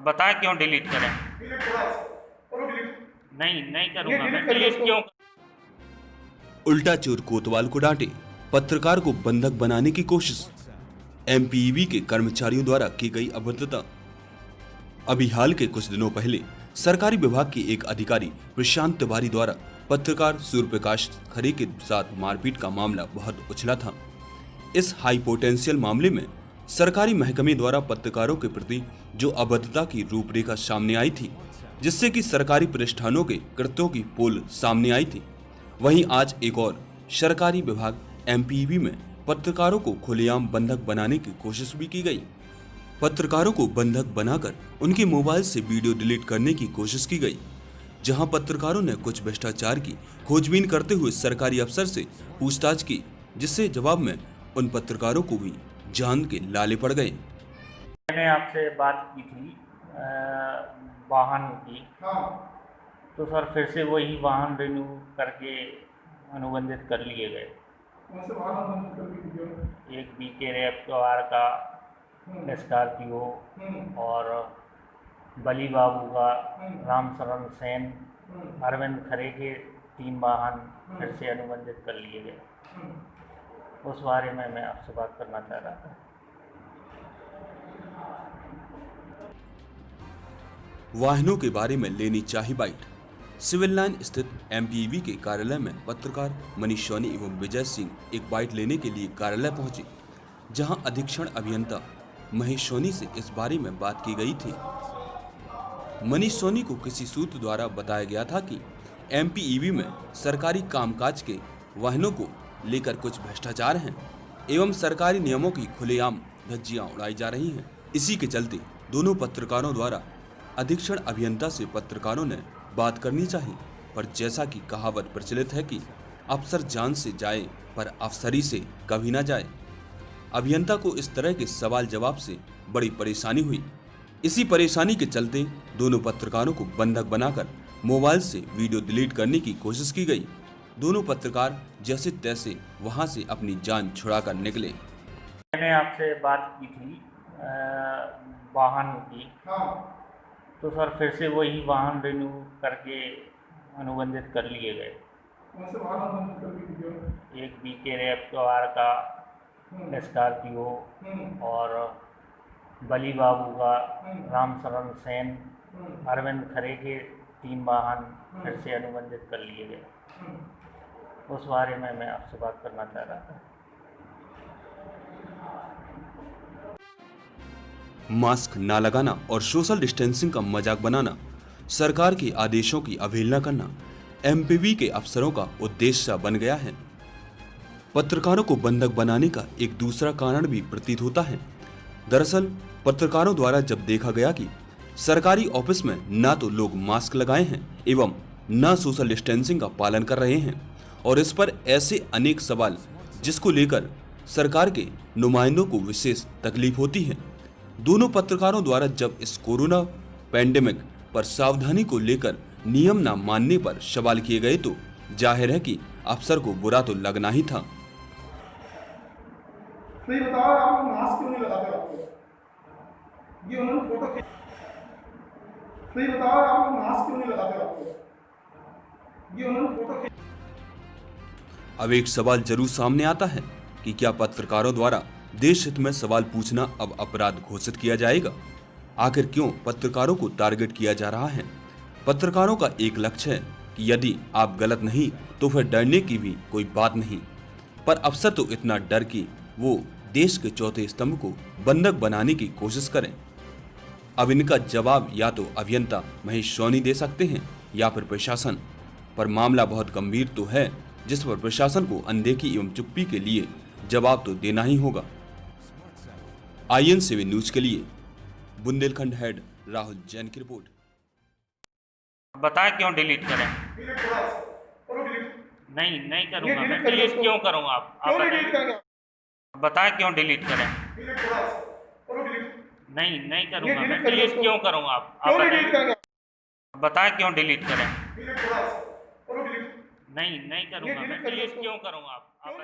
बताएं क्यों डिलीट करें। नहीं करूंगा मैं डिलीट क्यों। उल्टा चोर कोतवाल को डांटे, पत्रकार को बंधक बनाने की कोशिश। एमपीईबी के कर्मचारियों द्वारा की गई अभद्रता। अभी हाल के कुछ दिनों पहले सरकारी विभाग के एक अधिकारी प्रशांत तिवारी द्वारा पत्रकार सूर्यप्रकाश खरे के साथ मारपीट का मामला बहुत उछला था। इस हाई पोटेंशियल मामले में सरकारी महकमे द्वारा पत्रकारों के प्रति जो अभद्रता की रूपरेखा सामने आई थी, जिससे कि सरकारी प्रतिष्ठानों के कृत्यों की पोल सामने आई थी, वहीं आज एक और सरकारी विभाग एमपीईबी में पत्रकारों को खुलेआम बंधक बनाने की कोशिश भी की गई। पत्रकारों को बंधक बनाकर उनके मोबाइल से वीडियो डिलीट करने की कोशिश की गई, जहां पत्रकारों ने कुछ भ्रष्टाचार की खोजबीन करते हुए सरकारी अफसर से पूछताछ की, जिससे जवाब में उन पत्रकारों को भी जान के लाले पड़ गए। मैंने आपसे बात की थी वाहन की। तो सर फिर से वही वाहन रिन्यू करके अनुबंधित कर लिए गए। कौन से वाहन अनुबंधित कर लिए? एक बीके रैपटार का स्कॉर्पियो और बली बाबू का रामशरण सेन, अरविंद खरे के 3 वाहन फिर से अनुबंधित कर लिए गए। उस बारे में मैं आपसे बात करना चाह रहा था। वाहनों के बारे में लेनी चाहिए बाइट। सिविल लाइन स्थित एमपीईबी के कार्यालय में पत्रकार मनीष सोनी एवं विजय सिंह एक बाइट लेने के लिए कार्यालय पहुंचे, जहां अधीक्षण अभियंता महेश सोनी से इस बारे में बात की गई थी। मनीष सोनी को किसी सूत्र द्वारा बताया गया था कि एमपीईबी में सरकारी कामकाज के वाहनों को लेकर कुछ भ्रष्टाचार हैं एवं सरकारी नियमों की खुलेआम धज्जियां उड़ाई जा रही हैं। इसी के चलते दोनों पत्रकारों द्वारा अधीक्षण अभियंता से पत्रकारों ने बात करनी चाहिए, पर जैसा कि कहावत प्रचलित है कि अफसर जान से जाए पर अफसरी से कभी ना जाए, अभियंता को इस तरह के सवाल जवाब से बड़ी परेशानी हुई। इसी परेशानी के चलते दोनों पत्रकारों को बंधक बनाकर मोबाइल से वीडियो डिलीट करने की कोशिश की गई। दोनों पत्रकार जैसे तैसे वहां से अपनी जान छुड़ाकर निकले। मैंने आपसे बात की थी वाहन की। तो सर फिर से वही वाहन रिन्यू करके अनुबंधित कर लिए गए। कौन से वाहन अनुबंधित कर लिए? एक बीके रैपटार का स्कॉर्पियो और बली बाबू का रामशरण सेन, अरविंद खरे के 3 वाहन फिर से अनुबंधित कर लिए गए। उस बारे में मैं आपसे बात करना चाह रहा था। मास्क ना लगाना और सोशल डिस्टेंसिंग का मजाक बनाना, सरकार के आदेशों की अवहेलना करना एमपीईबी के अफसरों का उद्देश्य बन गया है। पत्रकारों को बंधक बनाने का एक दूसरा कारण भी प्रतीत होता है। दरअसल पत्रकारों द्वारा जब देखा गया कि सरकारी ऑफिस में ना तो लोग मास्क लगाए हैं एवं ना सोशल डिस्टेंसिंग का पालन कर रहे हैं, और इस पर ऐसे अनेक सवाल जिसको लेकर सरकार के नुमाइंदों को विशेष तकलीफ होती है। दोनों पत्रकारों द्वारा जब इस कोरोना पैंडेमिक पर सावधानी को लेकर नियम न मानने पर सवाल किए गए, तो जाहिर है कि अफसर को बुरा तो लगना ही था। तो ये बताओ, आप मास्क क्यों नहीं लगाते? आपको ये उन्होंने फोटो खींच। तो ये बताओ, आप मास्क क्यों नहीं लगाते? आपको ये उन्होंने फोटो खींच। अब एक सवाल जरूर सामने आता है कि क्या पत्रकारों द्वारा देश हित में सवाल पूछना अब अपराध घोषित किया जाएगा? आखिर क्यों पत्रकारों को टारगेट किया जा रहा है? पत्रकारों का एक लक्ष्य है कि यदि आप गलत नहीं तो फिर डरने की भी कोई बात नहीं, पर अफसर तो इतना डर कि वो देश के चौथे स्तंभ को बंधक बनाने की कोशिश करें। अब इनका जवाब या तो अभियंता महेश सोनी दे सकते हैं या फिर प्रशासन, पर मामला बहुत गंभीर तो है, जिस पर प्रशासन को अनदेखी एवं चुप्पी के लिए जवाब तो देना ही होगा। IN7 न्यूज के लिए बुंदेलखंड हेड राहुल जैन की रिपोर्ट। बताएं क्यों डिलीट करें। नहीं करूंगा मैं डिलीट क्यों करूंगा। आप बताएं क्यों डिलीट करें। नहीं करूंगा मैं डिलीट क्यों करूंगा। आप बताएं क्यों डिलीट करें। नहीं करूंगा मैं डिलीट क्यों करूंगा। आप